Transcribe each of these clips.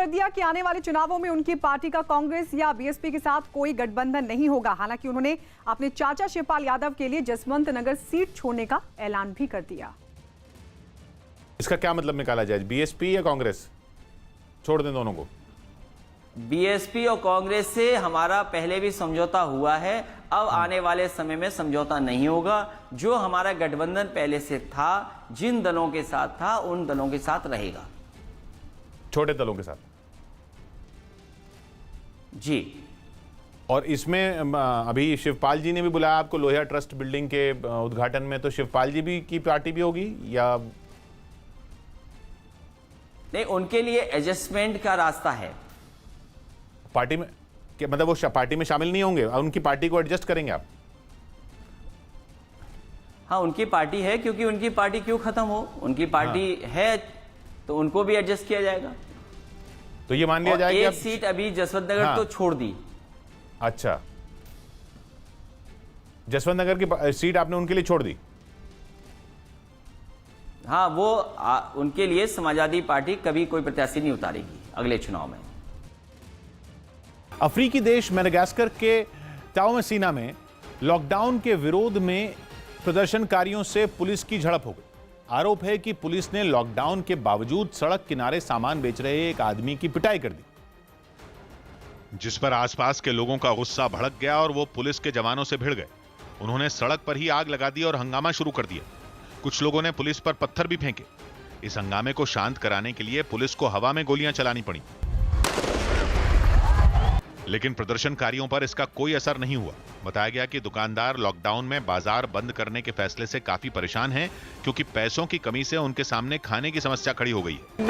कर दिया कि आने वाले चुनावों में उनकी पार्टी का कांग्रेस या बीएसपी के साथ कोई गठबंधन नहीं होगा। हालांकि उन्होंने अपने चाचा शिवपाल यादव के लिए जसवंत नगर सीट छोड़ने का ऐलान भी कर दिया। इसका क्या मतलब निकाला जाए, बीएसपी या कांग्रेस छोड़ दें दोनों को? बीएसपी और कांग्रेस से हमारा पहले भी समझौता हुआ है, अब आने वाले समय में समझौता नहीं होगा। जो हमारा गठबंधन पहले से था, जिन दलों के साथ था, उन दलों के साथ रहेगा, छोटे दलों के साथ जी। और इसमें अभी शिवपाल जी ने भी बुलाया आपको लोहिया ट्रस्ट बिल्डिंग के उद्घाटन में, तो शिवपाल जी भी की पार्टी भी होगी या नहीं? उनके लिए एडजस्टमेंट का रास्ता है। पार्टी में क्या मतलब, वो पार्टी में शामिल नहीं होंगे, उनकी पार्टी को एडजस्ट करेंगे आप? हाँ, उनकी पार्टी है, क्योंकि उनकी पार्टी क्यों खत्म हो, उनकी पार्टी है तो उनको भी एडजस्ट किया जाएगा। तो ये मान लिया जाए कि एक सीट अभी जसवंत नगर तो छोड़ दी। अच्छा, जसवंत नगर की सीट आपने उनके लिए छोड़ दी? हाँ, वो उनके लिए समाजवादी पार्टी कभी कोई प्रत्याशी नहीं उतारेगी अगले चुनाव में। अफ्रीकी देश मेडागास्कर के ताओमेसीना में लॉकडाउन के विरोध में प्रदर्शनकारियों से पुलिस की झड़प हो गई। आरोप है कि पुलिस ने लॉकडाउन के बावजूद सड़क किनारे सामान बेच रहे एक आदमी की पिटाई कर दी, जिस पर आसपास के लोगों का गुस्सा भड़क गया और वो पुलिस के जवानों से भिड़ गए। उन्होंने सड़क पर ही आग लगा दी और हंगामा शुरू कर दिया। कुछ लोगों ने पुलिस पर पत्थर भी फेंके। इस हंगामे को शांत कराने के लिए पुलिस को हवा में गोलियां चलानी पड़ी, लेकिन प्रदर्शनकारियों पर इसका कोई असर नहीं हुआ। बताया गया कि दुकानदार लॉकडाउन में बाजार बंद करने के फैसले से काफी परेशान हैं, क्योंकि पैसों की कमी से उनके सामने खाने की समस्या खड़ी हो गई है।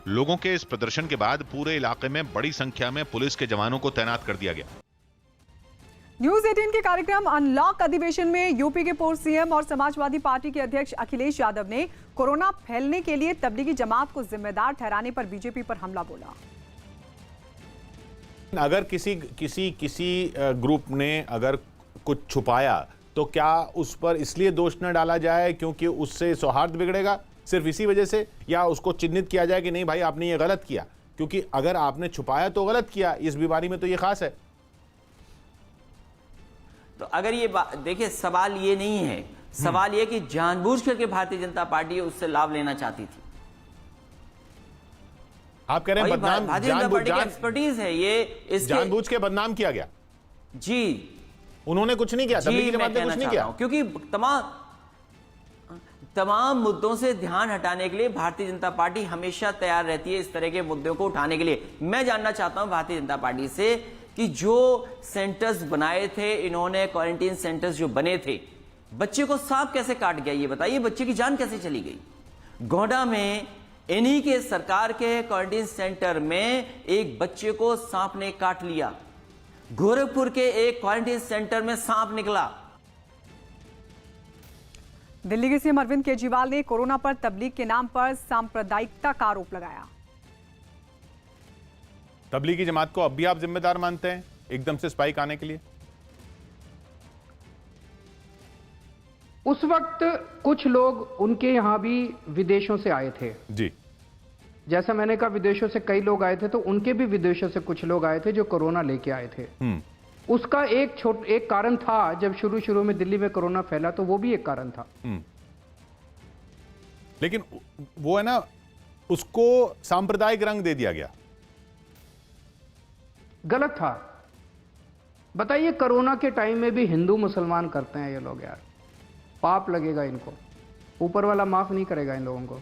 लोगों के इस प्रदर्शन के बाद पूरे इलाके में बड़ी संख्या में पुलिस के जवानों को तैनात कर दिया गया। न्यूज 18 के कार्यक्रम अनलॉक अधिवेशन में यूपी के पूर्व सीएम और समाजवादी पार्टी के अध्यक्ष अखिलेश यादव ने कोरोना फैलने के लिए तबलीगी जमात को जिम्मेदार ठहराने पर बीजेपी पर हमला बोला। अगर किसी ग्रुप ने अगर कुछ छुपाया तो क्या उस पर इसलिए दोष न डाला जाए क्योंकि उससे सौहार्द बिगड़ेगा, सिर्फ इसी वजह से? या उसको चिन्हित किया जाए कि नहीं भाई आपने ये गलत किया, क्योंकि अगर आपने छुपाया तो गलत किया, इस बीमारी में तो ये खास है। तो अगर ये देखिए, सवाल ये नहीं है, सवाल ये कि जानबूझ करके भारतीय जनता पार्टी उससे लाभ लेना चाहती थी। आप कह रहे हैं बदनाम, भारतीय जनता पार्टी की एक्सपर्टीज है ये, जानबूझ के बदनाम किया गया जी। उन्होंने कुछ नहीं किया, तबलीगी जमात ने कुछ नहीं किया, क्योंकि तमाम मुद्दों से ध्यान हटाने के लिए भारतीय जनता पार्टी हमेशा तैयार रहती है, इस तरह के मुद्दों को उठाने के लिए। मैं जानना चाहता हूं भारतीय जनता पार्टी से कि जो सेंटर्स बनाए थे इन्होंने, क्वारंटीन सेंटर्स जो बने थे, बच्चे को सांप कैसे काट गया ये बताइए, बच्चे की जान कैसे चली गई? गोंडा में इन्हीं के सरकार के क्वारंटीन सेंटर में एक बच्चे को सांप ने काट लिया। गोरखपुर के एक क्वारंटीन सेंटर में सांप निकला। दिल्ली के सीएम अरविंद केजरीवाल ने कोरोना पर तबलीग के नाम पर सांप्रदायिकता का आरोप लगाया। तबलीगी जमात को अब भी आप जिम्मेदार मानते हैं एकदम से स्पाइक आने के लिए? उस वक्त कुछ लोग उनके यहां भी विदेशों से आए थे जी। जैसा मैंने कहा, विदेशों से कई लोग आए थे, तो उनके भी विदेशों से कुछ लोग आए थे जो कोरोना लेके आए थे। उसका एक कारण था, जब शुरू में दिल्ली में कोरोना फैला तो वो भी एक कारण था। लेकिन वो है ना, उसको सांप्रदायिक रंग दे दिया गया, गलत था। बताइए, कोरोना के टाइम में भी हिंदू मुसलमान करते हैं ये लोग, यार पाप लगेगा इनको, ऊपर वाला माफ नहीं करेगा इन लोगों को।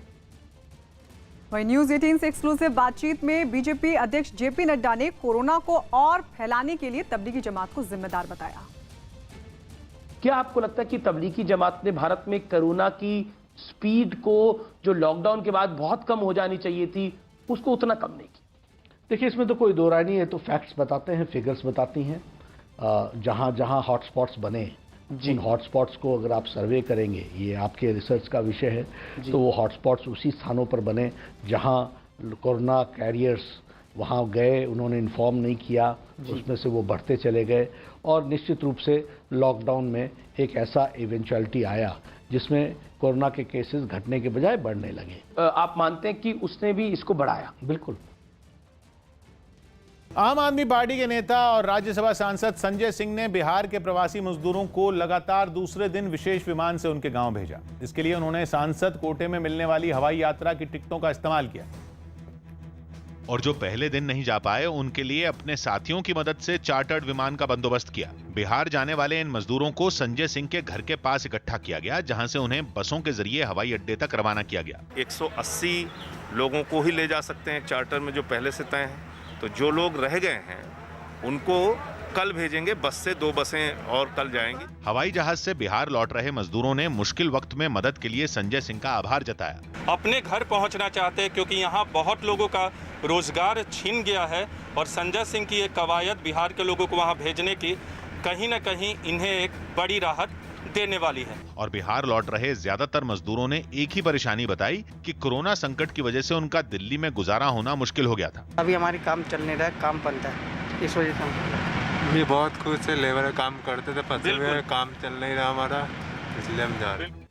वहीं न्यूज 18 से एक्सक्लूसिव बातचीत में बीजेपी अध्यक्ष जेपी नड्डा ने कोरोना को और फैलाने के लिए तबलीगी जमात को जिम्मेदार बताया। क्या आपको लगता है कि तबलीगी जमात ने भारत में कोरोना की स्पीड को, जो लॉकडाउन के बाद बहुत कम हो जानी चाहिए थी, उसको उतना कम नहीं की? देखिए, इसमें तो कोई दो राय नहीं है, तो फैक्ट्स बताते हैं, फिगर्स बताती हैं। जहां जहां हॉटस्पॉट्स बने, जिन हॉटस्पॉट्स को अगर आप सर्वे करेंगे, ये आपके रिसर्च का विषय है, तो वो हॉटस्पॉट्स उसी स्थानों पर बने जहां कोरोना कैरियर्स वहां गए, उन्होंने इन्फॉर्म नहीं किया, उसमें से वो बढ़ते चले गए और निश्चित रूप से लॉकडाउन में एक ऐसा इवेंचुअलिटी आया जिसमें कोरोना के केसेस घटने के बजाय बढ़ने लगे। आप मानते हैं कि उसने भी इसको बढ़ाया? बिल्कुल। आम आदमी पार्टी के नेता और राज्यसभा सांसद संजय सिंह ने बिहार के प्रवासी मजदूरों को लगातार दूसरे दिन विशेष विमान से उनके गांव भेजा। इसके लिए उन्होंने सांसद कोटे में मिलने वाली हवाई यात्रा की टिकटों का इस्तेमाल किया और जो पहले दिन नहीं जा पाए उनके लिए अपने साथियों की मदद से चार्टर्ड विमान का बंदोबस्त किया। बिहार जाने वाले इन मजदूरों को संजय सिंह के घर के पास इकट्ठा किया गया, जहां से उन्हें बसों के जरिए हवाई अड्डे तक रवाना किया गया। 180 लोगों को ही ले जा सकते हैं चार्टर में, जो पहले से तय है। तो जो लोग रह गए हैं उनको कल भेजेंगे, बस से 2 बसें और कल जाएंगी। हवाई जहाज से बिहार लौट रहे मजदूरों ने मुश्किल वक्त में मदद के लिए संजय सिंह का आभार जताया। अपने घर पहुंचना चाहते हैं क्योंकि यहाँ बहुत लोगों का रोजगार छिन गया है और संजय सिंह की एक कवायद बिहार के लोगों को वहाँ भेजने की कहीं न कहीं इन्हें एक बड़ी राहत देने वाली है। और बिहार लौट रहे ज्यादातर मजदूरों ने एक ही परेशानी बताई कि कोरोना संकट की वजह से उनका दिल्ली में गुजारा होना मुश्किल हो गया था। अभी हमारी काम चल नहीं रहा है, काम बंद है, इस वजह से ये बहुत खुश है। लेबर काम करते थे, पता काम चल नहीं रहा हमारा, इसलिए हम जा रहे हैं।